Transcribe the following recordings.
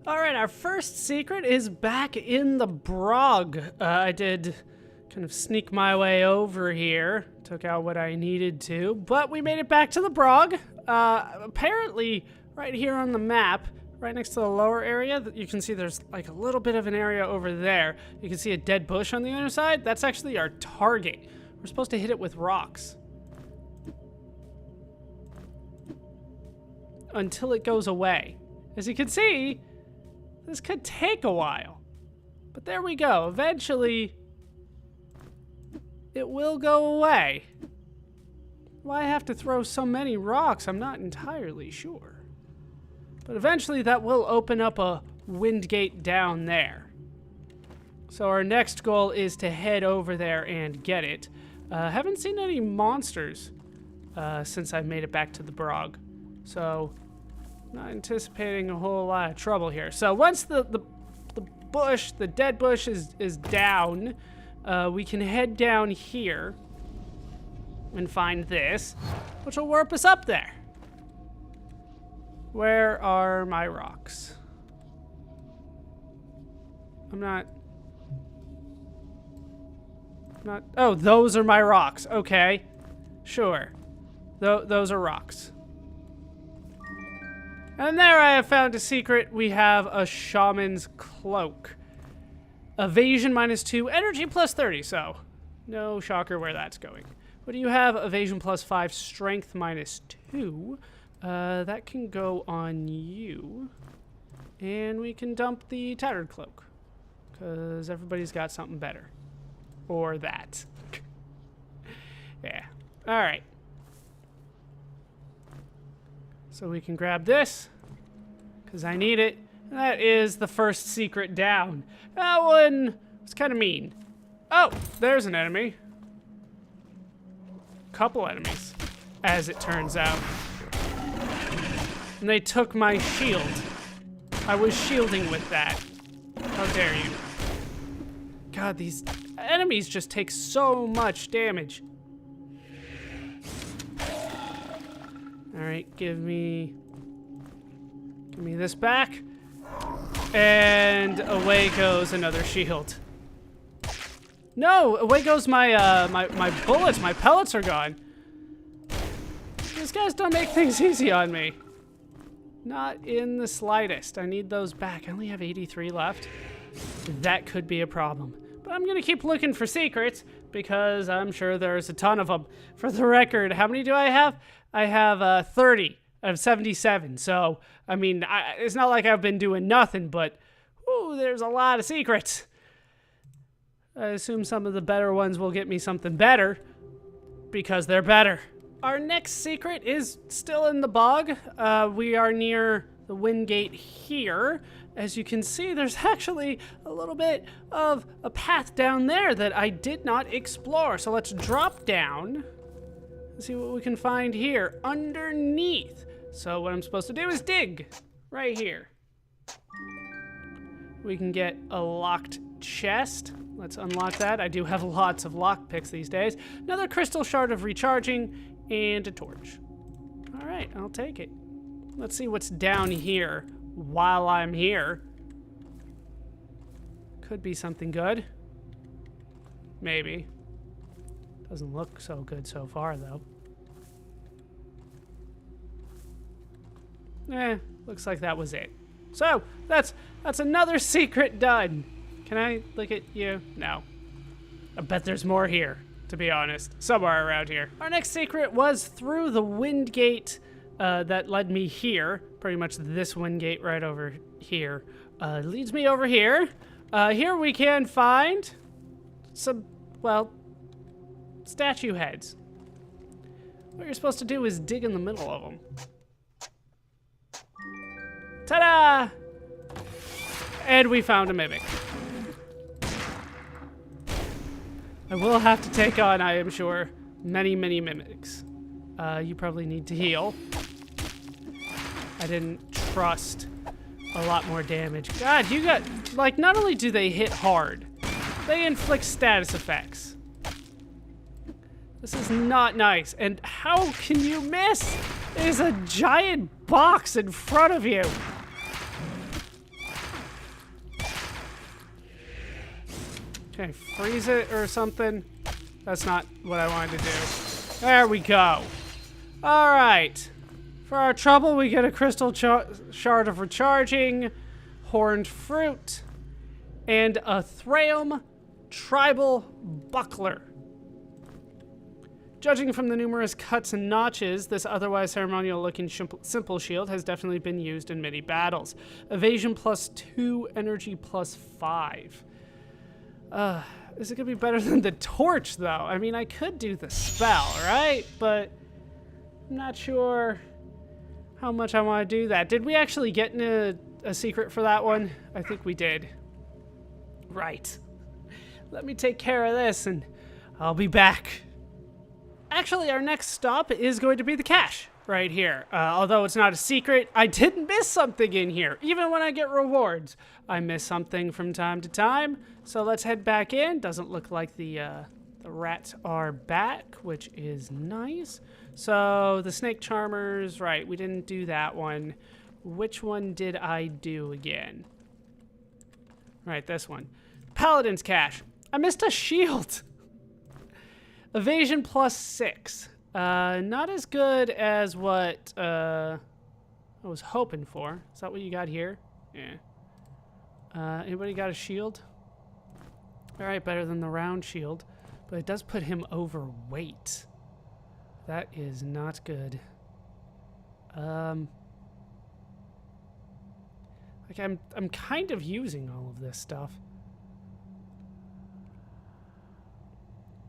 All right, our first secret is back in the Brog. I did kind of sneak my way over here, took out what I needed to, but we made it back to the Brog. Apparently, right here on the map, right next to the lower area, you can see there's like a little bit of an area over there. You can see a dead bush on the other side. That's actually our target. We're supposed to hit it with rocks until it goes away. As you can see, this could take a while, but there we go. Eventually, it will go away. Why have to throw so many rocks? I'm not entirely sure. But eventually that will open up a wind gate down there. So our next goal is to head over there and get it. Haven't seen any monsters since I made it back to the Brog. So, not anticipating a whole lot of trouble here. So once the bush, the dead bush is down, we can head down here and find this, which will warp us up there. Where are my rocks? I'm not... Oh, those are my rocks. Okay. Sure. Those are rocks. And there I have found a secret. We have a shaman's cloak. Evasion -2, energy +30, so no shocker where that's going. What do you have? Evasion +5, strength -2. That can go on you. And we can dump the tattered cloak, because everybody's got something better. Or that. Yeah. Alright. So we can grab this, because I need it. That is the first secret down. That one was kind of mean. Oh, there's an enemy. Couple enemies, as it turns out. And they took my shield. I was shielding with that. How dare you. God, these enemies just take so much damage. Alright, give me this back. And away goes another shield. No, away goes my my bullets, my pellets are gone. These guys don't make things easy on me. Not in the slightest. I need those back. I only have 83 left. That could be a problem. But I'm gonna keep looking for secrets, because I'm sure there's a ton of them. For the record, how many do I have? I have 30 of 77. So, I mean, it's not like I've been doing nothing, but ooh, there's a lot of secrets. I assume some of the better ones will get me something better, because they're better. Our next secret is still in the bog. We are near the wind gate here. As you can see, there's actually a little bit of a path down there that I did not explore. So let's drop down and see what we can find here underneath. So what I'm supposed to do is dig right here. We can get a locked chest. Let's unlock that. I do have lots of lockpicks these days. Another crystal shard of recharging and a torch. All right, I'll take it. Let's see what's down here while I'm here. Could be something good. Maybe. Doesn't look so good so far, though. Looks like that was it. So, that's another secret done. Can I look at you? No. I bet there's more here, to be honest. Somewhere around here. Our next secret was through the wind gate that led me here. Pretty much this wind gate right over here. Leads me over here. Here we can find some, well, statue heads. What you're supposed to do is dig in the middle of them. Ta-da! And we found a mimic. I will have to take on, I am sure, many, many mimics. You probably need to heal. I didn't trust a lot more damage. God, you got, like, not only do they hit hard, they inflict status effects. This is not nice. And how can you miss? There's a giant box in front of you. Can I freeze it or something? That's not what I wanted to do. There we go. All right. For our trouble, we get a crystal shard of recharging, horned fruit, and a Thraeum tribal buckler. Judging from the numerous cuts and notches, this otherwise ceremonial-looking simple shield has definitely been used in many battles. Evasion +2, energy +5. Is it gonna be better than the torch, though? I mean, I could do the spell, right? But I'm not sure how much I want to do that. Did we actually get in a secret for that one? I think we did. Right. Let me take care of this, and I'll be back. Actually, our next stop is going to be the cache right here. Although it's not a secret, I did miss something in here. Even when I get rewards, I miss something from time to time. So let's head back in. Doesn't look like the rats are back, which is nice. So the snake charmers, right, we didn't do that one. Which one did I do again? Right, this one. Paladin's cache. I missed a shield. Evasion +6. Not as good as what I was hoping for. Is that what you got here? Yeah. Anybody got a shield? All right, better than the round shield, but it does put him overweight. That is not good. Like I'm kind of using all of this stuff.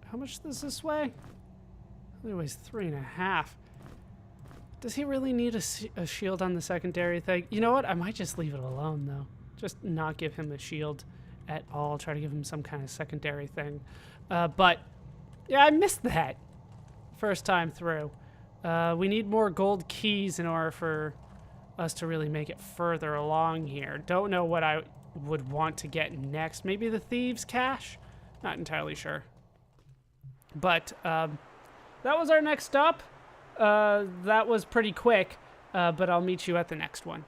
How much does this weigh? It weighs 3.5. Does he really need a shield on the secondary thing? You know what? I might just leave it alone, though. Just not give him a shield at all. Try to give him some kind of secondary thing. But, yeah, I missed that first time through. We need more gold keys in order for us to really make it further along here. Don't know what I would want to get next. Maybe the Thieves' Cache? Not entirely sure. But that was our next stop. That was pretty quick, but I'll meet you at the next one.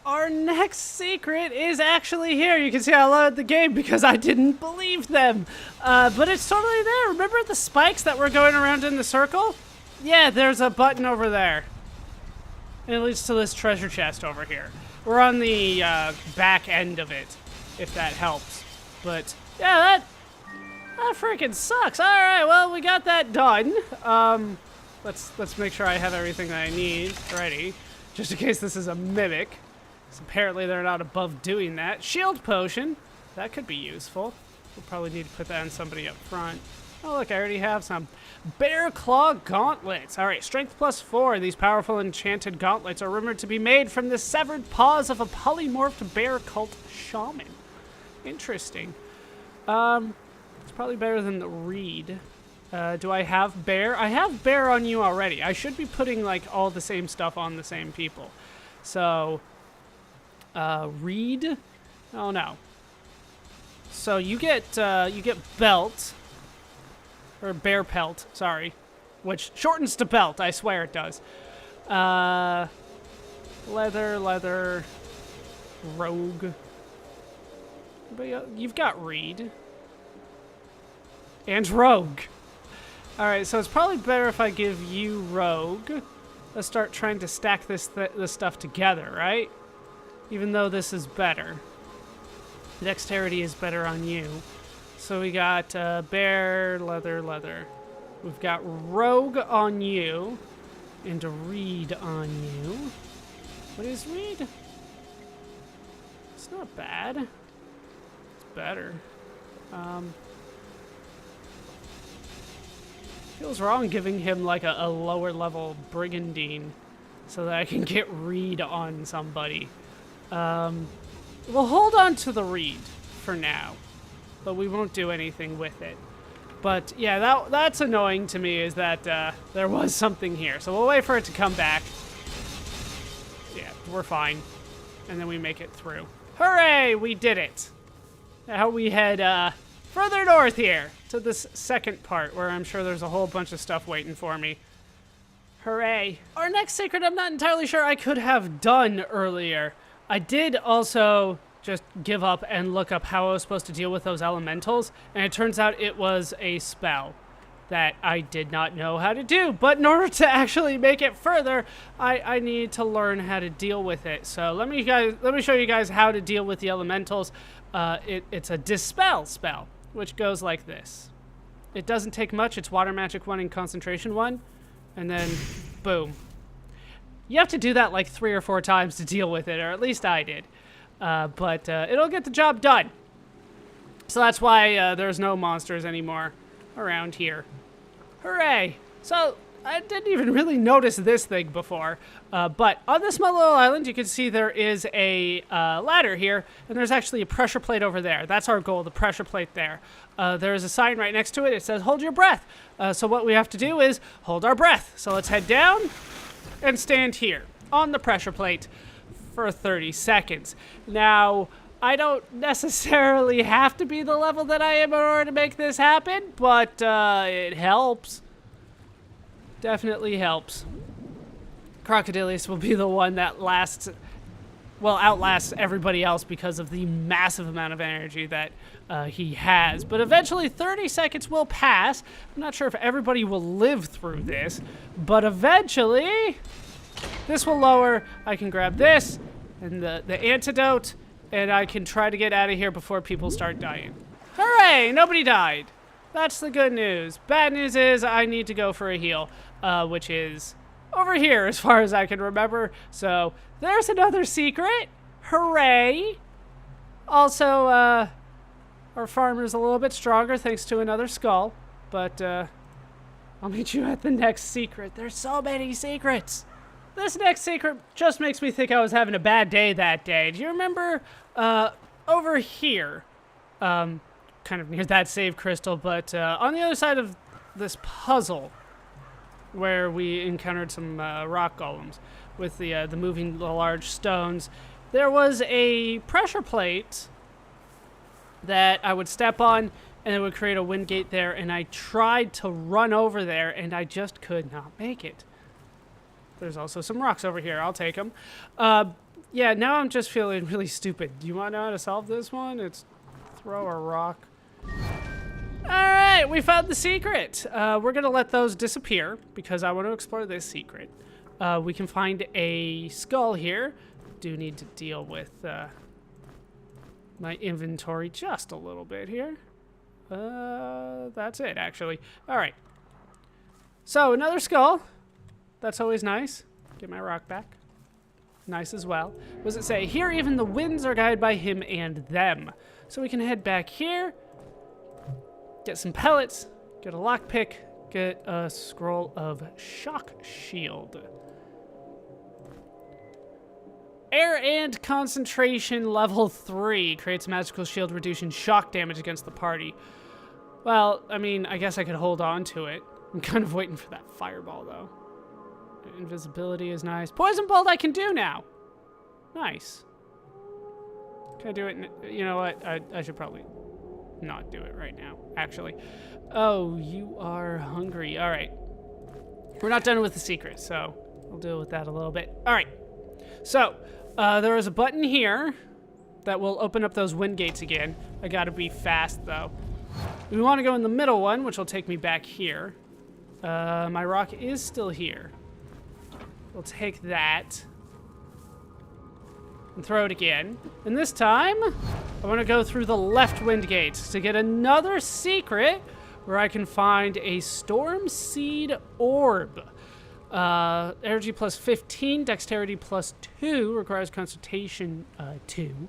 Our next secret is actually here. You can see I loaded the game because I didn't believe them. But it's totally there. Remember the spikes that were going around in the circle? Yeah, there's a button over there. And it leads to this treasure chest over here. We're on the back end of it, if that helps. But yeah, that freaking sucks. All right, well, we got that done. Let's make sure I have everything that I need ready, just in case this is a mimic. Because apparently they're not above doing that. Shield potion, that could be useful. We'll probably need to put that on somebody up front. Oh, look, I already have some. Bear Claw Gauntlets. All right, strength +4. These powerful enchanted gauntlets are rumored to be made from the severed paws of a polymorphed bear cult shaman. Interesting. It's probably better than the reed. Do I have bear? I have bear on you already. I should be putting like all the same stuff on the same people. So, reed? Oh no. So you get belt. Or bear pelt, sorry. Which shortens to belt, I swear it does. Leather, rogue. But you've got reed. And rogue. Alright, so it's probably better if I give you rogue. Let's start trying to stack this stuff together, right? Even though this is better. Dexterity is better on you. So we got bear, leather. We've got rogue on you. And a reed on you. What is reed? It's not bad. It's better. Feels wrong giving him like a lower level brigandine so that I can get reed on somebody. We'll hold on to the reed for now, but we won't do anything with it. But yeah, that's annoying to me, is that there was something here. So we'll wait for it to come back. Yeah, we're fine. And then we make it through. Hooray, we did it. Now we head further north here to this second part where I'm sure there's a whole bunch of stuff waiting for me. Hooray. Our next secret I'm not entirely sure I could have done earlier. I did also just give up and look up how I was supposed to deal with those elementals, and it turns out it was a spell that I did not know how to do. But in order to actually make it further, I need to learn how to deal with it. So let me show you guys how to deal with the elementals. It's a dispel spell, which goes like this. It doesn't take much. It's water magic 1 and concentration 1, and then boom. You have to do that like 3 or 4 times to deal with it, or at least I did. But it'll get the job done. So that's why there's no monsters anymore around here. Hooray! So I didn't even really notice this thing before. But on this small little island, you can see there is a ladder here, and there's actually a pressure plate over there. That's our goal, the pressure plate there. There's a sign right next to it. It says, hold your breath. So what we have to do is hold our breath. So let's head down and stand here on the pressure plate for 30 seconds. Now, I don't necessarily have to be the level that I am in order to make this happen, but it helps. Definitely helps. Crocodilius will be the one that outlasts everybody else because of the massive amount of energy that he has. But eventually 30 seconds will pass. I'm not sure if everybody will live through this, but eventually this will lower. I can grab this and the antidote, and I can try to get out of here before people start dying. Hooray! Nobody died. That's the good news. Bad news is I need to go for a heal, which is over here as far as I can remember. So there's another secret. Hooray! Also, our farmer's a little bit stronger thanks to another skull, but I'll meet you at the next secret. There's so many secrets. This next secret just makes me think I was having a bad day that day. Do you remember over here, kind of near that save crystal, but on the other side of this puzzle where we encountered some rock golems with the moving large stones, there was a pressure plate that I would step on and it would create a wind gate there, and I tried to run over there and I just could not make it. There's also some rocks over here. I'll take them. Yeah, now I'm just feeling really stupid. Do you want to know how to solve this one? It's throw a rock. All right, we found the secret. We're going to let those disappear because I want to explore this secret. We can find a skull here. Do need to deal with my inventory just a little bit here. That's it, actually. All right. So, another skull. That's always nice. Get my rock back. Nice as well. What does it say? Here even the winds are guided by him and them. So we can head back here, get some pellets, get a lockpick, get a scroll of shock shield. Air and concentration level 3 creates magical shield reducing shock damage against the party. Well, I mean, I guess I could hold on to it. I'm kind of waiting for that fireball though. Invisibility is nice. Poison bolt I can do now. Nice. Can I do it? You know what? I should probably not do it right now, actually. Oh, you are hungry. All right. We're not done with the secret, so we'll deal with that a little bit. All right. So, there is a button here that will open up those wind gates again. I gotta be fast, though. We want to go in the middle one, which will take me back here. My rock is still here. We'll take that and throw it again. And this time, I want to go through the left wind gate to get another secret where I can find a storm seed orb. Energy plus 15, dexterity plus 2, requires concentration 2.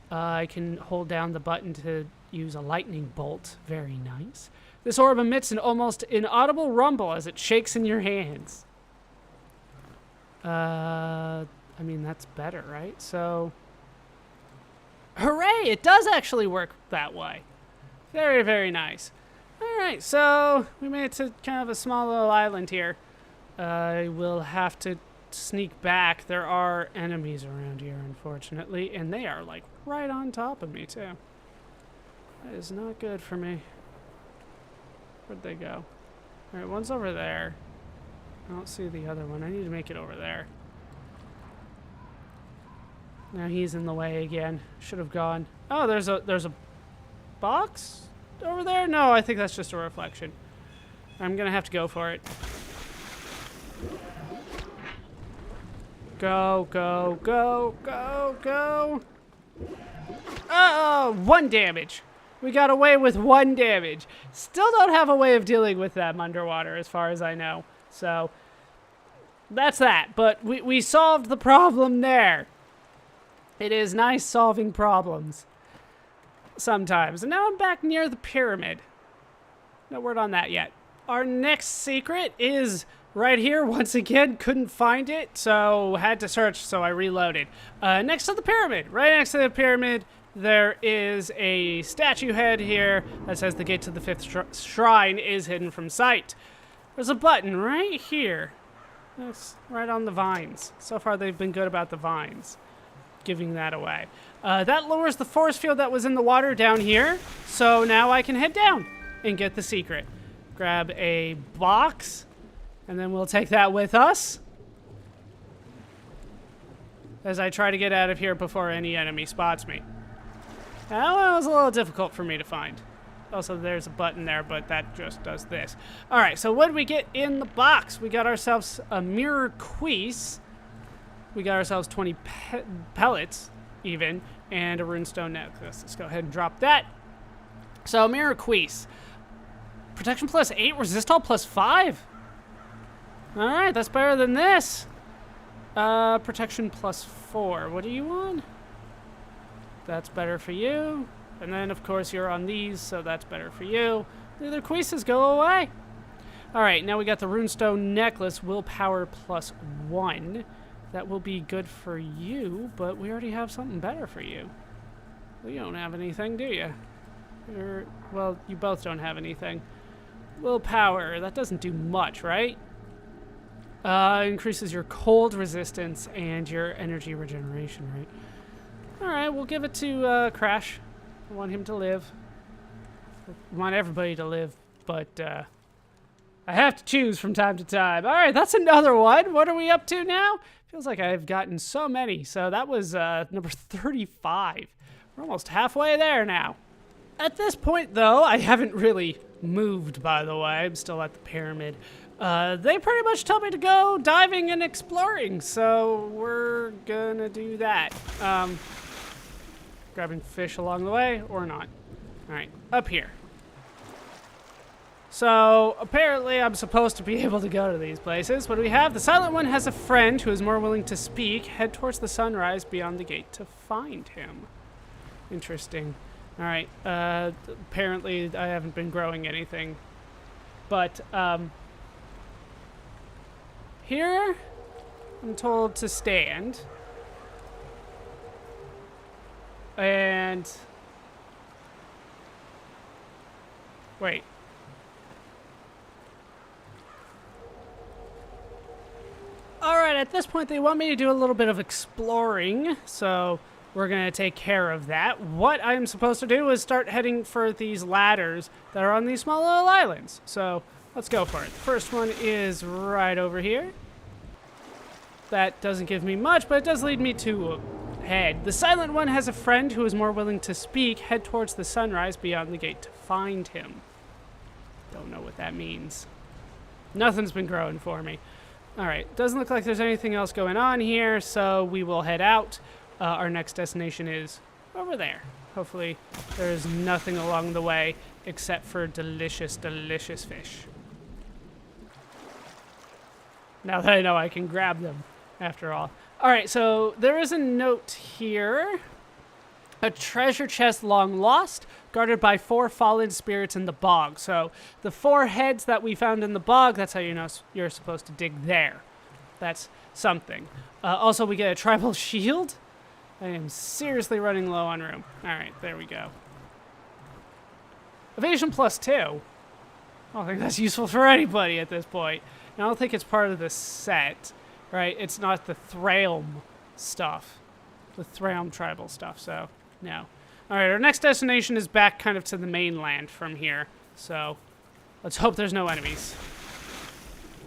I can hold down the button to use a lightning bolt. Very nice. This orb emits an almost inaudible rumble as it shakes in your hands. I mean, that's better, right? So, hooray! It does actually work that way. Very, very nice. All right, so we made it to kind of a small little island here. I will have to sneak back. There are enemies around here, unfortunately, and they are, like, right on top of me, too. That is not good for me. Where'd they go? All right, one's over there. I don't see the other one. I need to make it over there. Now he's in the way again. Should have gone. Oh, there's a box over there? No, I think that's just a reflection. I'm gonna have to go for it. Go, go, go, go, go. Oh, 1 damage. We got away with 1 damage. Still don't have a way of dealing with them underwater as far as I know. So, that's that. But we solved the problem there. It is nice solving problems. Sometimes. And now I'm back near the pyramid. No word on that yet. Our next secret is right here. Once again, couldn't find it, so had to search, so I reloaded. Next to the pyramid. Right next to the pyramid, there is a statue head here that says the gate to the 5th shrine is hidden from sight. There's a button right here. That's right on the vines. So far, they've been good about the vines. Giving that away. That lowers the force field that was in the water down here, so now I can head down and get the secret. Grab a box, and then we'll take that with us as I try to get out of here before any enemy spots me. That one was a little difficult for me to find. Also, there's a button there, but that just does this. All right, so what did we get in the box? We got ourselves a mirror queese. We got ourselves 20 pellets, even, and a runestone necklace. Let's go ahead and drop that. So, mirror queese. Protection plus 8, resistol plus 5. All right, that's better than this. Protection plus 4. What are you on? That's better for you. And then, of course, you're on these, so that's better for you. The other queeses go away. All right, now we got the runestone necklace, willpower plus 1. That will be good for you, but we already have something better for you. Well, you don't have anything, do you? Well, you both don't have anything. Willpower, that doesn't do much, right? Increases your cold resistance and your energy regeneration, right? All right, we'll give it to Crash. I want him to live. I want everybody to live, but I have to choose from time to time. All right, that's another one. What are we up to now? Feels like I've gotten so many. So that was number 35. We're almost halfway there now. At this point, though, I haven't really moved, by the way. I'm still at the pyramid. They pretty much told me to go diving and exploring, so we're gonna do that. Grabbing fish along the way, or not. All right, up here. So, apparently I'm supposed to be able to go to these places. What do we have? The Silent One has a friend who is more willing to speak. Head towards the sunrise beyond the gate to find him. Interesting. All right, apparently I haven't been growing anything. But, here, I'm told to stand. And, wait. Alright, at this point they want me to do a little bit of exploring, so we're going to take care of that. What I'm supposed to do is start heading for these ladders that are on these small little islands. So, let's go for it. The first one is right over here. That doesn't give me much, but it does lead me to a head. The Silent One has a friend who is more willing to speak. Head towards the sunrise beyond the gate to find him. Don't know what that means. Nothing's been growing for me. Alright, doesn't look like there's anything else going on here, so we will head out. Our next destination is over there. Hopefully there's nothing along the way except for delicious, delicious fish. Now that I know I can grab them, after all. Alright, so there is a note here. A treasure chest long lost, guarded by 4 fallen spirits in the bog. So the 4 heads that we found in the bog, that's how you know you're supposed to dig there. That's something. Also, we get a tribal shield. I am seriously running low on room. All right, there we go. Evasion plus 2. I don't think that's useful for anybody at this point. And I don't think it's part of the set, right? It's not the Thrailm stuff. The Thrailm tribal stuff, so no. All right, our next destination is back kind of to the mainland from here. So let's hope there's no enemies.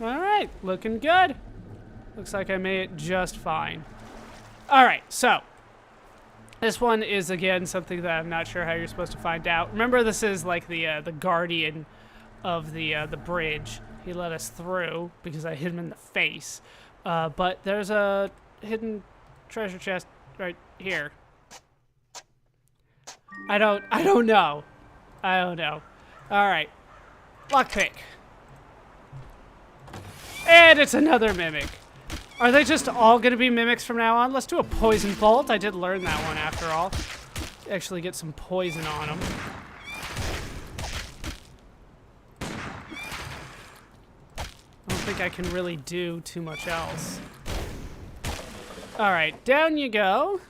All right, looking good. Looks like I made it just fine. All right, so This one is, again, something that I'm not sure how you're supposed to find out. Remember, this is like the guardian of the bridge. He let us through because I hit him in the face. But there's a hidden treasure chest right here. I don't know. I don't know. All right. Lockpick. And it's another mimic. Are they just all going to be mimics from now on? Let's do a poison bolt. I did learn that one after all. Actually get some poison on them. I don't think I can really do too much else. All right, down you go.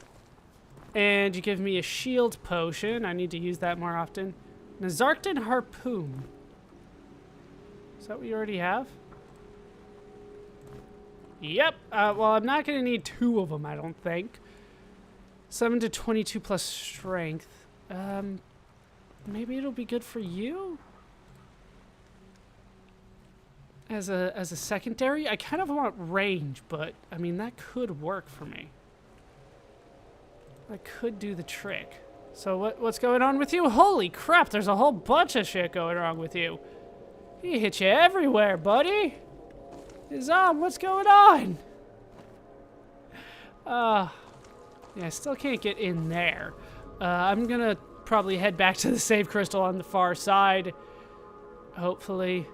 And you give me a shield potion. I need to use that more often. Nazarkton harpoon. Is that what you already have? Yep. Well, I'm not going to need 2 of them, I don't think. 7 to 22 plus strength. Maybe it'll be good for you? As a secondary? I kind of want range, but, I mean, that could work for me. That could do the trick. So what's going on with you? Holy crap, there's a whole bunch of shit going wrong with you. He hit you everywhere, buddy. What's going on? Yeah, I still can't get in there. I'm gonna probably head back to the save crystal on the far side. Hopefully.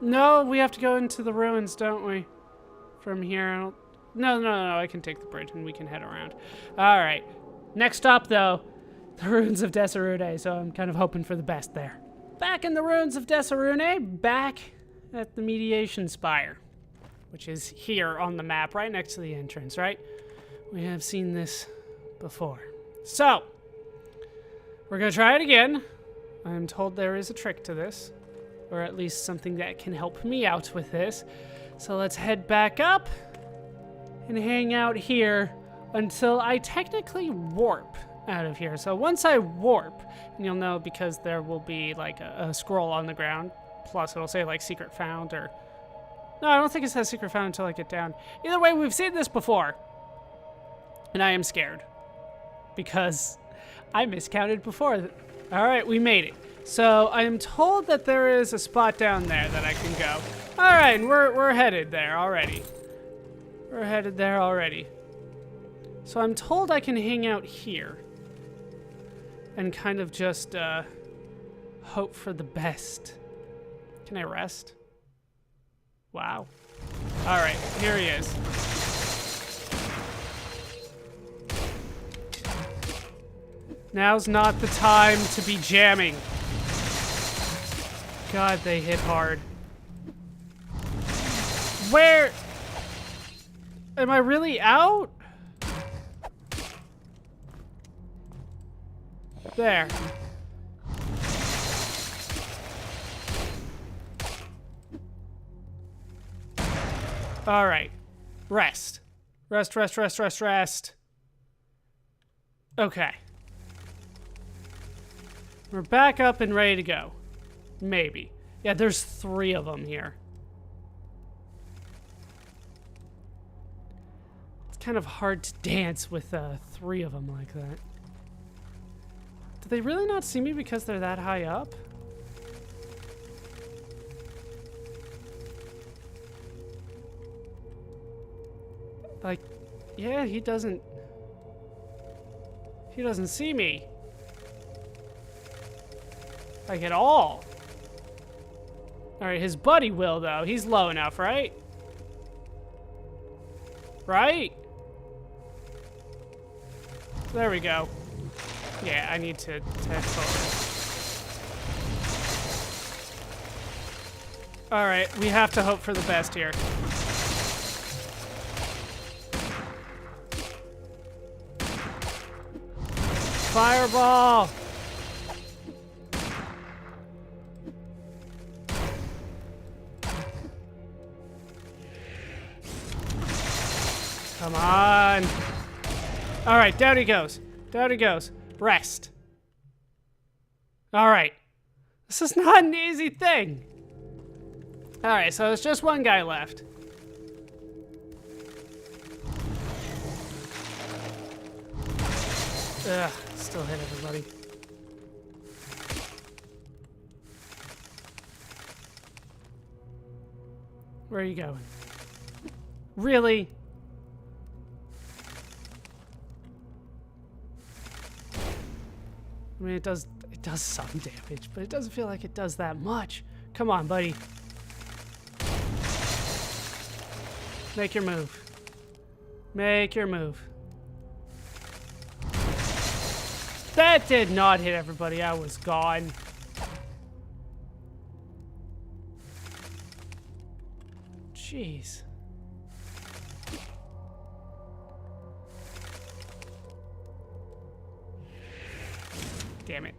No, we have to go into the ruins, don't we? From here. No, I can take the bridge and we can head around. All right. Next stop, though, the Ruins of Desarune, so I'm kind of hoping for the best there. Back in the Ruins of Desarune, back at the Mediation Spire, which is here on the map, right next to the entrance, right? We have seen this before. So, we're going to try it again. I'm told there is a trick to this, or at least something that can help me out with this. So let's head back up and hang out here until I technically warp out of here. So once I warp, and you'll know because there will be like a scroll on the ground, plus it'll say like secret found or... No, I don't think it says secret found until I get down. Either way, we've seen this before. And I am scared. Because I miscounted before. All right, we made it. So I am told that there is a spot down there that I can go. All right, and we're headed there already. We're headed there already. So I'm told I can hang out here. And kind of just hope for the best. Can I rest? Wow. All right, here he is. Now's not the time to be jamming. God, they hit hard. Where? Am I really out? There. All right. Rest. Rest, rest, rest, rest, rest. Okay. We're back up and ready to go. Maybe. Yeah, there's 3 of them here. It's kind of hard to dance with 3 of them like that. Do they really not see me because they're that high up? Like, yeah, he doesn't see me. Like, at all. Alright, his buddy will, though. He's low enough, right? Right? There we go. Yeah, I need to head forward. Alright, we have to hope for the best here. Fireball! Come on. All right, down he goes. Down he goes. Rest. All right. This is not an easy thing. All right, so there's just one guy left. Ugh, still hit everybody. Where are you going? Really? I mean, it does some damage, but it doesn't feel like it does that much. Come on, buddy. Make your move. Make your move. That did not hit everybody. I was gone. Jeez. Damn it.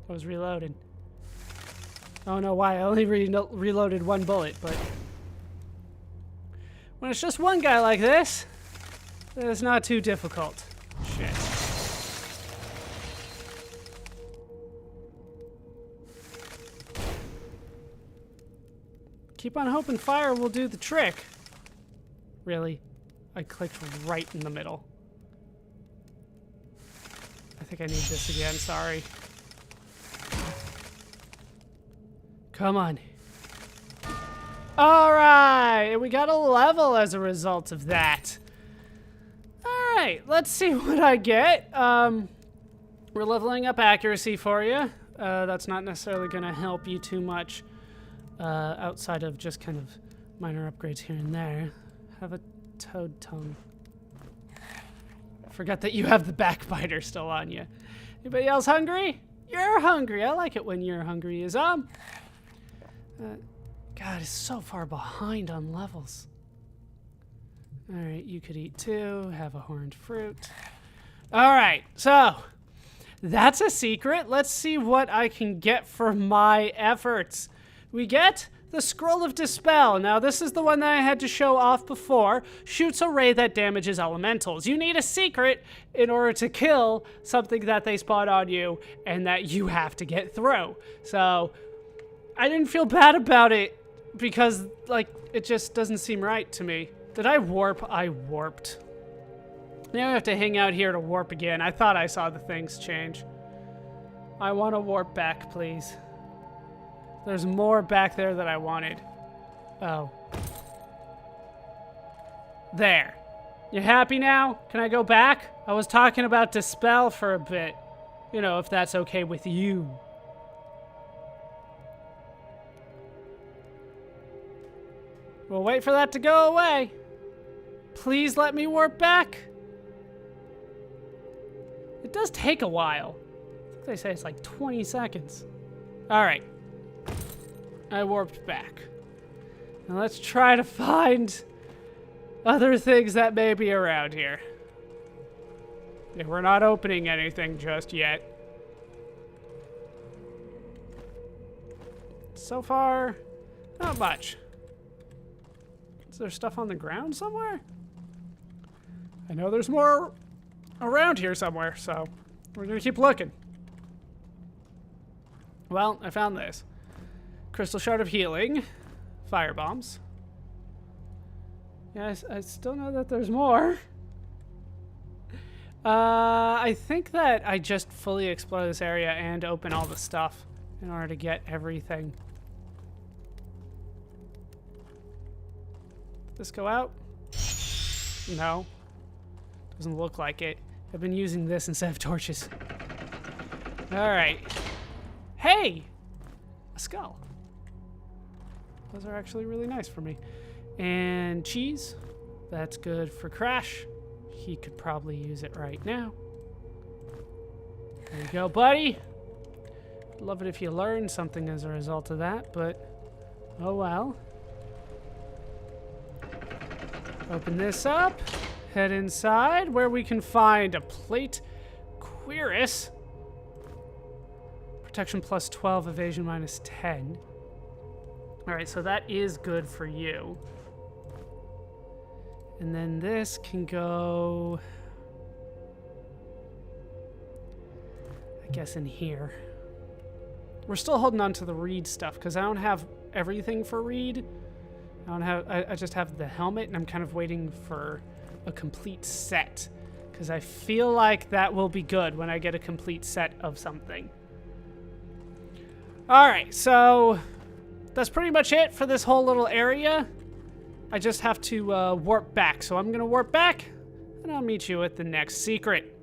I was reloading. I don't know why. I only reloaded one bullet, but when it's just one guy like this, it's not too difficult. Shit. Keep on hoping fire will do the trick. Really? I clicked right in the middle. I think I need this again, sorry. Come on. Alright, we got a level as a result of that. Alright, let's see what I get. We're leveling up accuracy for you. That's not necessarily going to help you too much outside of just kind of minor upgrades here and there. Have a toad tongue. Forgot that you have the backbiter still on you. Anybody else hungry? You're hungry. I like it when you're hungry. God, it's so far behind on levels. All right, you could eat too. Have a horned fruit. All right, so that's a secret. Let's see what I can get for my efforts. We get the Scroll of Dispel. Now, this is the one that I had to show off before. Shoots a ray that damages elementals. You need a secret in order to kill something that they spawn on you and that you have to get through. So, I didn't feel bad about it because, like, it just doesn't seem right to me. Did I warp? I warped. Now I have to hang out here to warp again. I thought I saw the things change. I want to warp back, please. There's more back there that I wanted. Oh. There. You happy now? Can I go back? I was talking about Dispel for a bit. You know, if that's okay with you. We'll wait for that to go away. Please let me warp back. It does take a while. I think they say it's like 20 seconds. All right. I warped back. Now let's try to find other things that may be around here. Yeah, we're not opening anything just yet. So far, not much. Is there stuff on the ground somewhere? I know there's more around here somewhere, so we're gonna keep looking. Well, I found this. Crystal Shard of Healing. Fire bombs. Yeah, I still know that there's more. I think that I just fully explore this area and open all the stuff in order to get everything. Did this go out? No. Doesn't look like it. I've been using this instead of torches. Alright. Hey! A skull. Those are actually really nice for me. And cheese. That's good for Crash. He could probably use it right now. There you go, buddy. I'd love it if you learned something as a result of that, but oh well. Open this up. Head inside where we can find a plate cuirass. Protection plus 12, evasion minus 10. Alright, so that is good for you. And then this can go, I guess, in here. We're still holding on to the reed stuff because I don't have everything for reed. I just have the helmet, and I'm kind of waiting for a complete set because I feel like that will be good when I get a complete set of something. Alright, so that's pretty much it for this whole little area. I just have to warp back. So I'm going to warp back, and I'll meet you at the next secret.